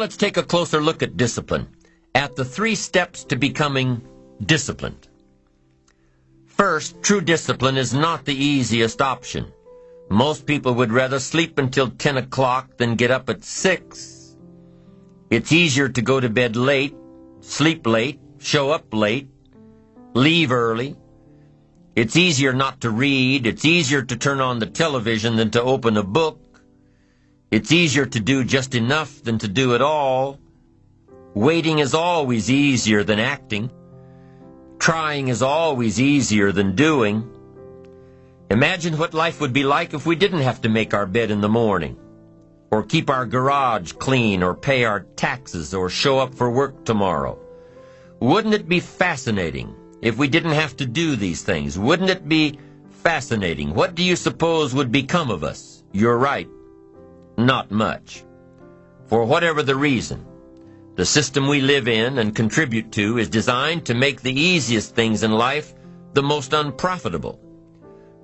let's take a closer look at discipline, at the 3 steps to becoming disciplined. First, true discipline is not the easiest option. Most people would rather sleep until 10 o'clock than get up at 6. It's easier to go to bed late, sleep late, show up late, leave early. It's easier not to read. It's easier to turn on the television than to open a book. It's easier to do just enough than to do it all. Waiting is always easier than acting. Trying is always easier than doing. Imagine what life would be like if we didn't have to make our bed in the morning, or keep our garage clean, or pay our taxes, or show up for work tomorrow. Wouldn't it be fascinating if we didn't have to do these things? Wouldn't it be fascinating? What do you suppose would become of us? You're right. Not much. For whatever the reason, the system we live in and contribute to is designed to make the easiest things in life the most unprofitable.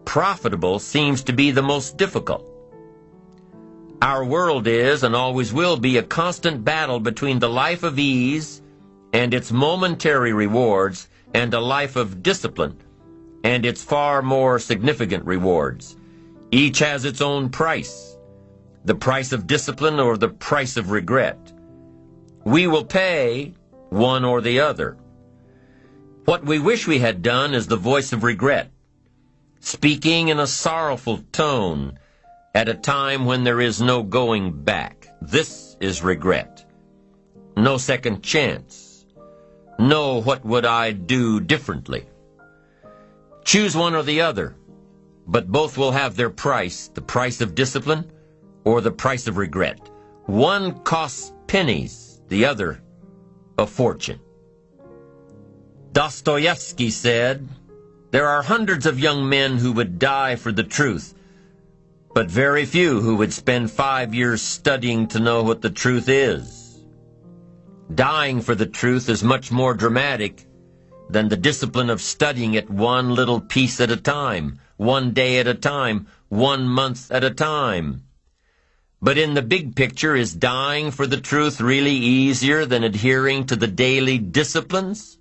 Profitable seems to be the most difficult. Our world is and always will be a constant battle between the life of ease and its momentary rewards and a life of discipline and its far more significant rewards. Each has its own price. The price of discipline or the price of regret. We will pay one or the other. What we wish we had done is the voice of regret, speaking in a sorrowful tone at a time when there is no going back. This is regret. No second chance. No, what would I do differently? Choose one or the other, but both will have their price, the price of discipline or the price of regret. One costs pennies, the other a fortune. Dostoevsky said, "There are hundreds of young men who would die for the truth, but very few who would spend 5 years studying to know what the truth is." Dying for the truth is much more dramatic than the discipline of studying it one little piece at a time, one day at a time, 1 month at a time. But in the big picture, is dying for the truth really easier than adhering to the daily disciplines?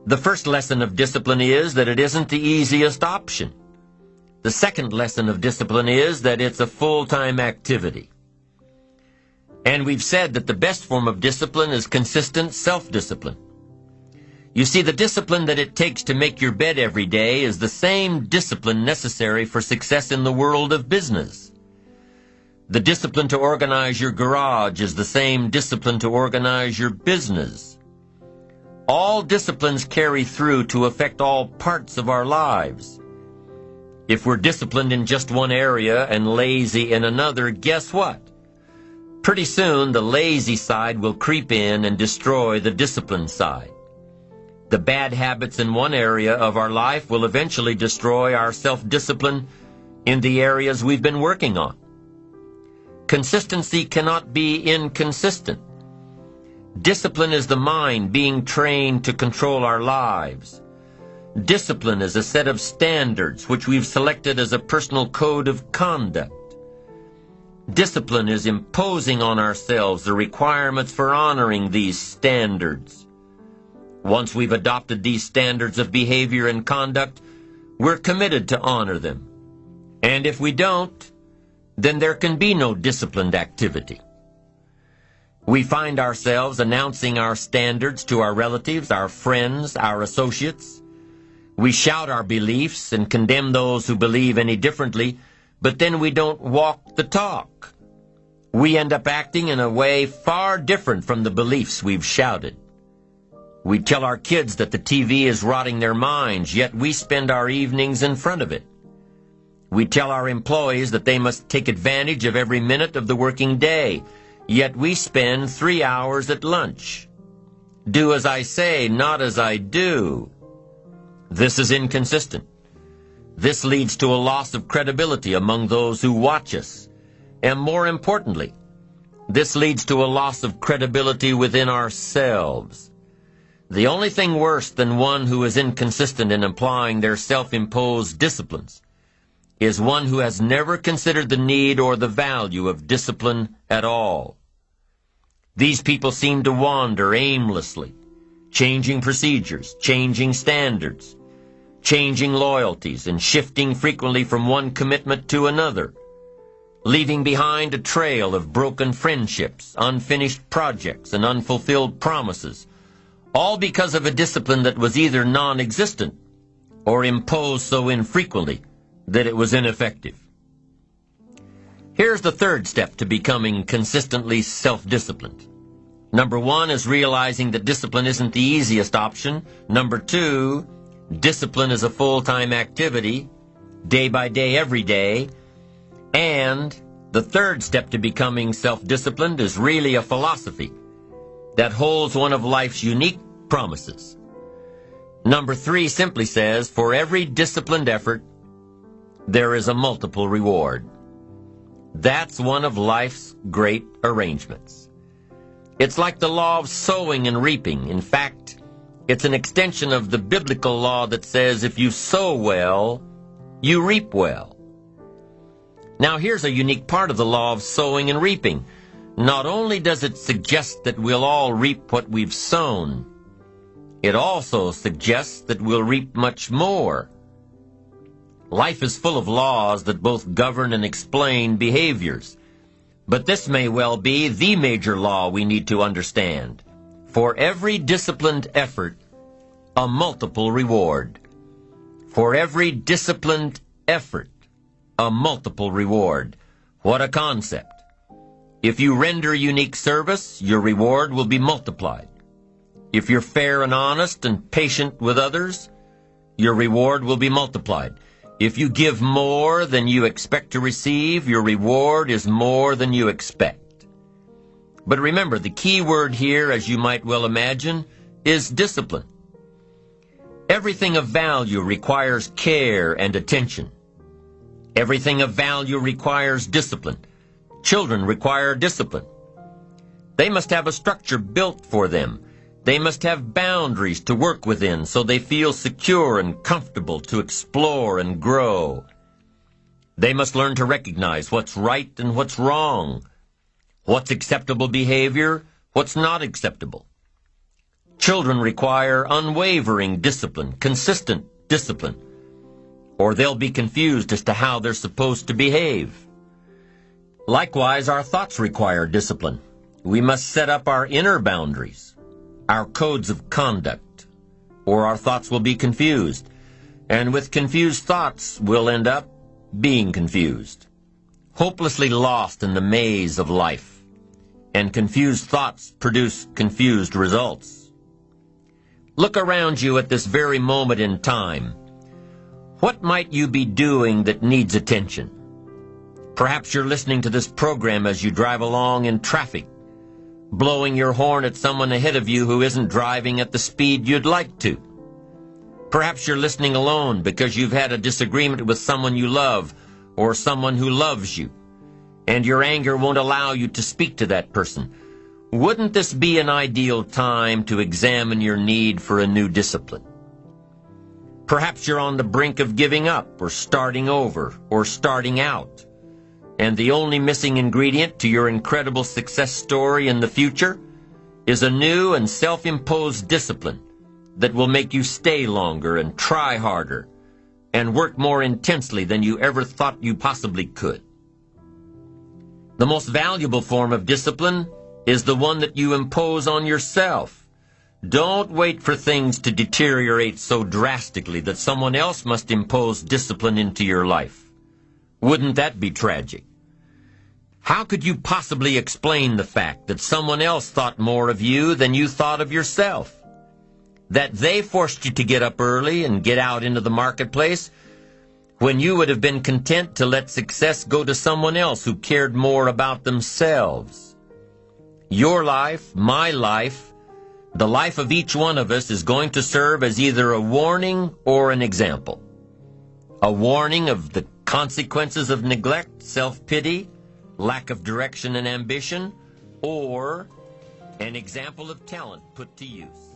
The first lesson of discipline is that it isn't the easiest option. The second lesson of discipline is that it's a full-time activity. And we've said that the best form of discipline is consistent self-discipline. You see, the discipline that it takes to make your bed every day is the same discipline necessary for success in the world of business. The discipline to organize your garage is the same discipline to organize your business. All disciplines carry through to affect all parts of our lives. If we're disciplined in just one area and lazy in another, guess what? Pretty soon the lazy side will creep in and destroy the disciplined side. The bad habits in one area of our life will eventually destroy our self-discipline in the areas we've been working on. Consistency cannot be inconsistent. Discipline is the mind being trained to control our lives. Discipline is a set of standards which we've selected as a personal code of conduct. Discipline is imposing on ourselves the requirements for honoring these standards. Once we've adopted these standards of behavior and conduct, we're committed to honor them. And if we don't, then there can be no disciplined activity. We find ourselves announcing our standards to our relatives, our friends, our associates. We shout our beliefs and condemn those who believe any differently, but then we don't walk the talk. We end up acting in a way far different from the beliefs we've shouted. We tell our kids that the TV is rotting their minds, yet we spend our evenings in front of it. We tell our employees that they must take advantage of every minute of the working day, yet we spend 3 hours at lunch. Do as I say, not as I do. This is inconsistent. This leads to a loss of credibility among those who watch us. And more importantly, this leads to a loss of credibility within ourselves. The only thing worse than one who is inconsistent in applying their self-imposed disciplines is one who has never considered the need or the value of discipline at all. These people seem to wander aimlessly, changing procedures, changing standards, changing loyalties, and shifting frequently from one commitment to another, leaving behind a trail of broken friendships, unfinished projects, and unfulfilled promises, all because of a discipline that was either non-existent or imposed so infrequently that it was ineffective. Here's the third step to becoming consistently self-disciplined. Number one is realizing that discipline isn't the easiest option. Number two, discipline is a full-time activity, day by day, every day. And the third step to becoming self-disciplined is really a philosophy that holds one of life's unique promises. Number three simply says, for every disciplined effort, there is a multiple reward. That's one of life's great arrangements. It's like the law of sowing and reaping. In fact, it's an extension of the biblical law that says if you sow well, you reap well. Now here's a unique part of the law of sowing and reaping. Not only does it suggest that we'll all reap what we've sown, it also suggests that we'll reap much more. Life is full of laws that both govern and explain behaviors. But this may well be the major law we need to understand. For every disciplined effort, a multiple reward. For every disciplined effort, a multiple reward. What a concept. If you render unique service, your reward will be multiplied. If you're fair and honest and patient with others, your reward will be multiplied. If you give more than you expect to receive, your reward is more than you expect. But remember, the key word here, as you might well imagine, is discipline. Everything of value requires care and attention. Everything of value requires discipline. Children require discipline. They must have a structure built for them. They must have boundaries to work within so they feel secure and comfortable to explore and grow. They must learn to recognize what's right and what's wrong, what's acceptable behavior, what's not acceptable. Children require unwavering discipline, consistent discipline, or they'll be confused as to how they're supposed to behave. Likewise, our thoughts require discipline. We must set up our inner boundaries, our codes of conduct, or our thoughts will be confused. And with confused thoughts, we'll end up being confused, hopelessly lost in the maze of life. And confused thoughts produce confused results. Look around you at this very moment in time. What might you be doing that needs attention? Perhaps you're listening to this program as you drive along in traffic, blowing your horn at someone ahead of you who isn't driving at the speed you'd like to. Perhaps you're listening alone because you've had a disagreement with someone you love or someone who loves you, and your anger won't allow you to speak to that person. Wouldn't this be an ideal time to examine your need for a new discipline? Perhaps you're on the brink of giving up or starting over or starting out, and the only missing ingredient to your incredible success story in the future is a new and self-imposed discipline that will make you stay longer and try harder and work more intensely than you ever thought you possibly could. The most valuable form of discipline is the one that you impose on yourself. Don't wait for things to deteriorate so drastically that someone else must impose discipline into your life. Wouldn't that be tragic? How could you possibly explain the fact that someone else thought more of you than you thought of yourself? That they forced you to get up early and get out into the marketplace when you would have been content to let success go to someone else who cared more about themselves. Your life, my life, the life of each one of us is going to serve as either a warning or an example. A warning of the consequences of neglect, self-pity, lack of direction and ambition, or an example of talent put to use.